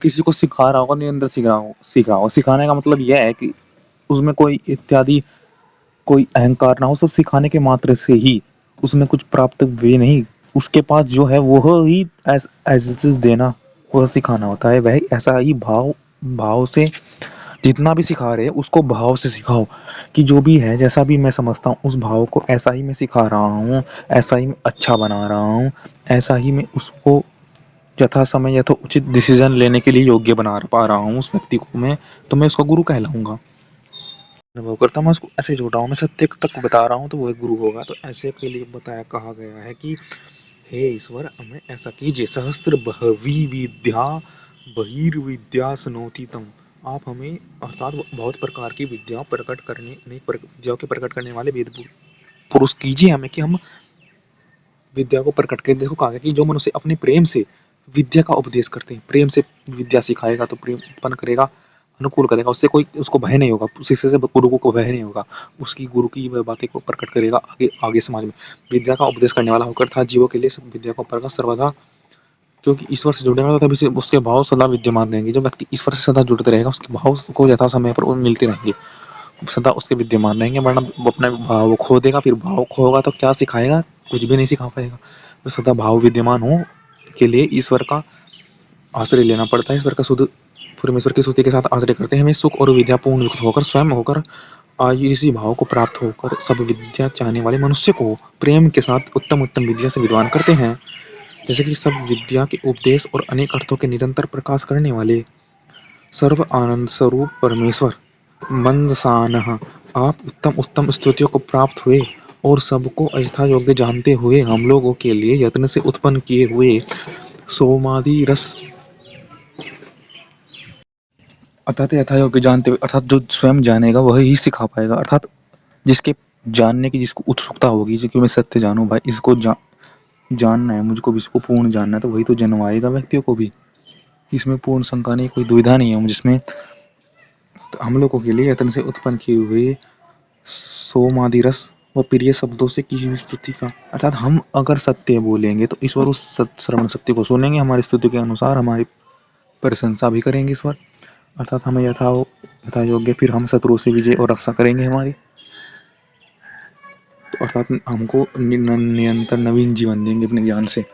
किसी को सिखा रहा होगा, निरंतर सीख रहा होगा। सिखाने का मतलब यह है कि उसमें कोई इत्यादि कोई अहंकार ना हो, सब सिखाने के मात्र से ही उसमें कुछ प्राप्त वे नहीं, उसके पास जो है वह ही एज देना, वह सिखाना होता है। वह ऐसा ही भाव भाव से जितना भी सिखा रहे हैं उसको भाव से सिखाओ, कि जो भी है जैसा भी मैं समझता हूँ उस भाव को ऐसा ही मैं सिखा रहा हूँ, ऐसा ही मैं अच्छा बना रहा हूँ, ऐसा ही मैं उसको यथा समय यथा उचित डिसीजन लेने के लिए योग्य बना पा रहा हूँ उस व्यक्ति को मैं, तो मैं उसका गुरु कहलाऊंगा। अनुभव करता मैं उसको ऐसे जोड़ रहा हूँ, मैं सत्य तक बता रहा हूँ तो वह गुरु होगा। तो ऐसे के लिए बताया कहा गया है कि हे ईश्वर हमें ऐसा कीजिए, सहस्त्र बहवी विद्या बहिर्विद्या सनोति तम। आप हमें अर्थात बहुत प्रकार की विद्या प्रकट करने, अनेक विद्याओं के प्रकट करने वाले वेद पुरुष कीजिए हमें, कि हम विद्या को प्रकट करें। देखो कहा गया कि जो मनुष्य अपने प्रेम से विद्या का उपदेश करते हैं, प्रेम से विद्या सिखाएगा तो प्रेम उत्पन्न करेगा, अनुकूल करेगा, उससे कोई उसको भय नहीं होगा, शिष्य से गुरु को भय नहीं होगा, उसकी गुरु की वह बातें को प्रकट करेगा आगे आगे समाज में। विद्या का उपदेश करने वाला होकर था जीवों के लिए सब विद्या को प्रकट सर्वदा, क्योंकि ईश्वर से जुड़ेगा तभी से उसके भाव सदा विद्यमान रहेंगे। जो व्यक्ति ईश्वर से सदा जुड़ते रहेगा उसके भाव को यथा समय पर वो मिलते रहेंगे, सदा उसके विद्यमान रहेंगे। वरना वो अपने भाव खो देगा, फिर भाव खोगा तो क्या सिखाएगा, कुछ भी नहीं सिखा पाएगा। तो सदा भाव विद्यमान हो के लिए ईश्वर का आश्रय लेना पड़ता है। ईश्वर का शुद्ध परमेश्वर की स्तुति के साथ आश्रय करते हैं, हमें सुख और विद्या पूर्ण युक्त होकर स्वयं होकर आज इसी भाव को प्राप्त होकर सब विद्या चाहने वाले मनुष्य को प्रेम के साथ उत्तम उत्तम विद्या से विद्वान करते हैं। जैसे कि सब विद्या के उपदेश और अनेक अर्थों के निरंतर प्रकाश करने वाले सर्व आनंद स्वरूप परमेश्वर मंदसानः आप उत्तम उत्तम स्तुतियों को प्राप्त हुए और सबको यथा योग्य जानते हुए हम लोगों के लिए यत्न से उत्पन्न किए हुए सोमादि रस, अर्थात यथा योग्य जानते हुए, अर्थात जो स्वयं जानेगा वह ही सिखा पाएगा। अर्थात जिसके जानने की जिसको उत्सुकता होगी, जो कि मैं सत्य जानूं भाई, इसको जानना है मुझको भी, इसको पूर्ण जानना है, तो वही तो जनवाएगा व्यक्तियों को भी। इसमें पूर्ण शंका नहीं, कोई दुविधा नहीं है जिसमें। तो हम लोगों के लिए यत्न से उत्पन्न किए हुए सोमादि रस व प्रिय शब्दों से की हुई स्तुति का, अर्थात हम अगर सत्य बोलेंगे तो ईश्वर उस श्रवण शक्ति को सुनेंगे, हमारी स्तुति के अनुसार हमारी प्रशंसा भी करेंगे ईश्वर, अर्थात हमें यथा योग्य फिर हम शत्रुओं से विजय और रक्षा करेंगे हमारी। तो अर्थात हमको निरंतर नवीन जीवन देंगे अपने ज्ञान से।